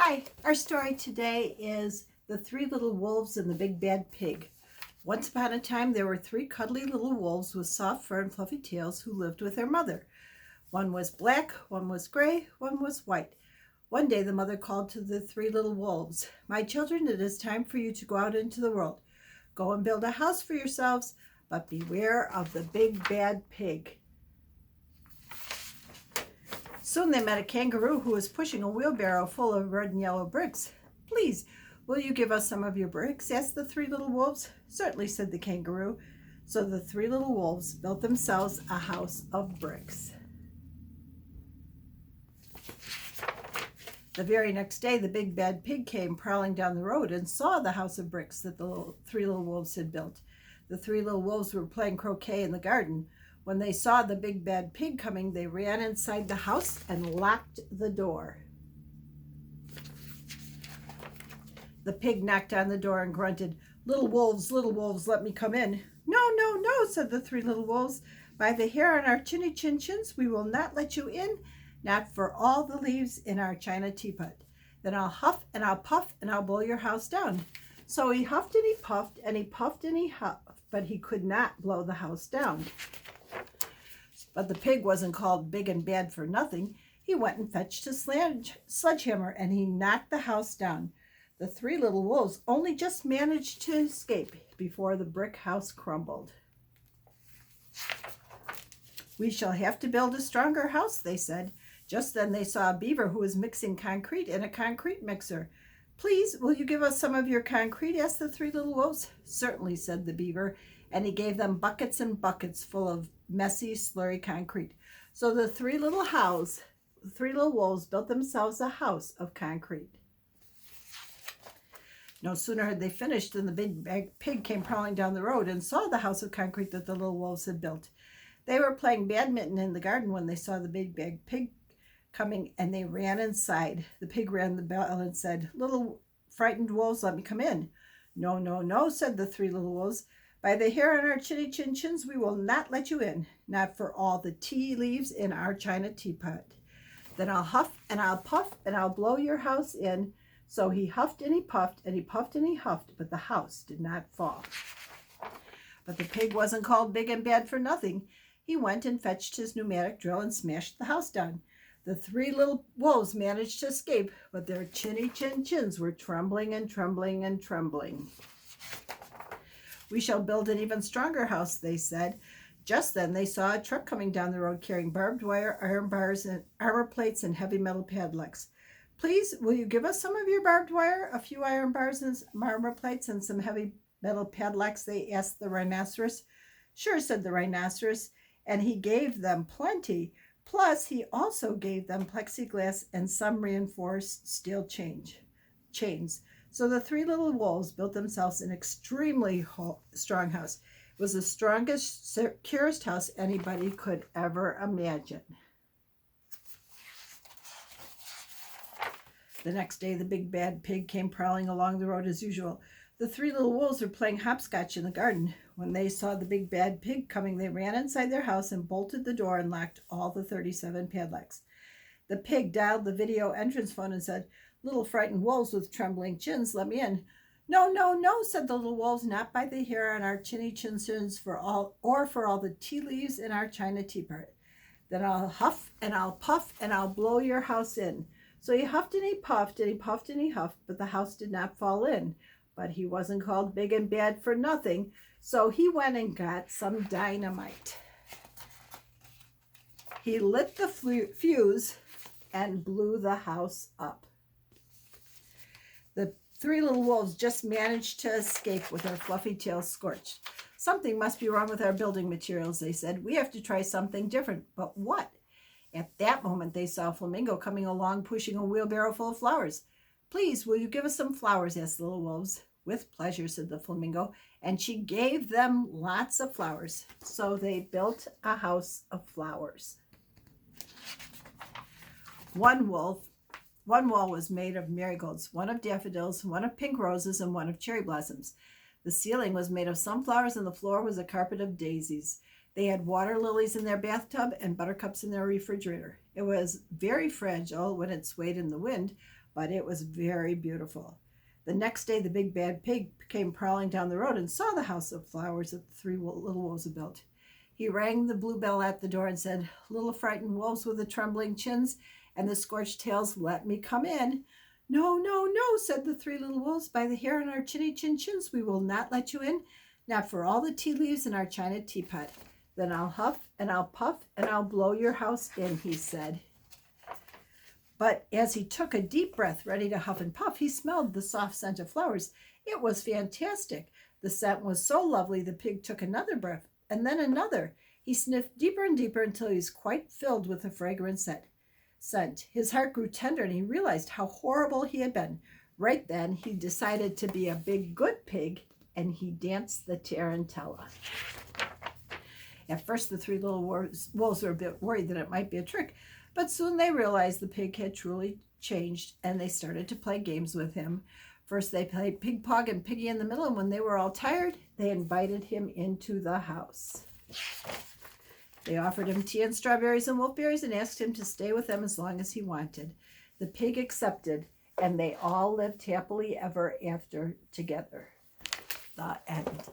Hi, our story today is The Three Little Wolves and the Big Bad Pig. Once upon a time, there were three cuddly little wolves with soft fur and fluffy tails who lived with their mother. One was black, one was gray, one was white. One day, the mother called to the three little wolves, "My children, it is time for you to go out into the world. Go and build a house for yourselves, but beware of the big bad pig." Soon they met a kangaroo who was pushing a wheelbarrow full of red and yellow bricks. "Please, will you give us some of your bricks?" asked the three little wolves. "Certainly," said the kangaroo. So the three little wolves built themselves a house of bricks. The very next day, the big bad pig came prowling down the road and saw the house of bricks that the three little wolves had built. The three little wolves were playing croquet in the garden. When they saw the big bad pig coming, they ran inside the house and locked the door. The pig knocked on the door and grunted, little wolves, let me come in." "No, no, no," said the three little wolves. "By the hair on our chinny chin chins, we will not let you in, not for all the leaves in our china teapot. Then I'll huff and I'll puff and I'll blow your house down." So he huffed and he puffed and he puffed and he huffed, but he could not blow the house down. But the pig wasn't called big and bad for nothing. He went and fetched his sledgehammer and he knocked the house down. The three little wolves only just managed to escape before the brick house crumbled. "We shall have to build a stronger house," they said. Just then they saw a beaver who was mixing concrete in a concrete mixer. "Please, will you give us some of your concrete?" asked the three little wolves. "Certainly," said the beaver, and he gave them buckets and buckets full of messy, slurry concrete. So the three little wolves built themselves a house of concrete. No sooner had they finished than the big pig came prowling down the road and saw the house of concrete that the little wolves had built. They were playing badminton in the garden when they saw the big pig coming, and they ran inside. The pig rang the bell and said, "Little frightened wolves, let me come in." "No, no, no," said the three little wolves. "By the hair on our chinny chin chins, we will not let you in, not for all the tea leaves in our china teapot. Then I'll huff and I'll puff and I'll blow your house in." So he huffed and he puffed and he puffed and he huffed, but the house did not fall. But the pig wasn't called big and bad for nothing. He went and fetched his pneumatic drill and smashed the house down. The three little wolves managed to escape, but their chinny chin chins were trembling and trembling and trembling. "We shall build an even stronger house," they said. Just then they saw a truck coming down the road carrying barbed wire, iron bars, and armor plates and heavy metal padlocks. "Please, will you give us some of your barbed wire, a few iron bars and armor plates, and some heavy metal padlocks?" they asked the rhinoceros. "Sure," said the rhinoceros, and he gave them plenty. Plus, he also gave them plexiglass and some reinforced steel chains. So the three little wolves built themselves an extremely strong house. It was the strongest, securest house anybody could ever imagine. The next day, the big bad pig came prowling along the road as usual. The three little wolves were playing hopscotch in the garden. When they saw the big bad pig coming, they ran inside their house and bolted the door and locked all the 37 padlocks. The pig dialed the video entrance phone and said, "Little frightened wolves with trembling chins, let me in." "No, no, no," said the little wolves, "not by the hair on our chinny chin chins for all the tea leaves in our china teapot. Then I'll huff and I'll puff and I'll blow your house in." So he huffed and he puffed and he puffed and he huffed, but the house did not fall in. But he wasn't called big and bad for nothing, so he went and got some dynamite. He lit the fuse and blew the house up. The three little wolves just managed to escape with their fluffy tails scorched. "Something must be wrong with our building materials," they said. "We have to try something different." But what? At that moment, they saw a flamingo coming along pushing a wheelbarrow full of flowers. "Please, will you give us some flowers?" asked the little wolves. "With pleasure," said the flamingo, and she gave them lots of flowers. So they built a house of flowers. One wall was made of marigolds, one of daffodils, one of pink roses, and one of cherry blossoms. The ceiling was made of sunflowers, and the floor was a carpet of daisies. They had water lilies in their bathtub and buttercups in their refrigerator. It was very fragile when it swayed in the wind, but it was very beautiful. The next day, the big bad pig came prowling down the road and saw the house of flowers that the three little wolves had built. He rang the blue bell at the door and said, "Little frightened wolves with the trembling chins and the scorched tails, let me come in." "No, no, no," said the three little wolves. "By the hair on our chinny chin chins, we will not let you in, not for all the tea leaves in our china teapot." "Then I'll huff and I'll puff and I'll blow your house in," he said. But as he took a deep breath, ready to huff and puff, he smelled the soft scent of flowers. It was fantastic. The scent was so lovely, the pig took another breath, and then another. He sniffed deeper and deeper until he was quite filled with the fragrant scent. His heart grew tender, and he realized how horrible he had been. Right then, he decided to be a big, good pig, and he danced the tarantella. At first, the three little wolves were a bit worried that it might be a trick, but soon they realized the pig had truly changed, and they started to play games with him. First, they played Pig Pog and Piggy in the middle, and when they were all tired, they invited him into the house. They offered him tea and strawberries and wolfberries and asked him to stay with them as long as he wanted. The pig accepted, and they all lived happily ever after together. The end.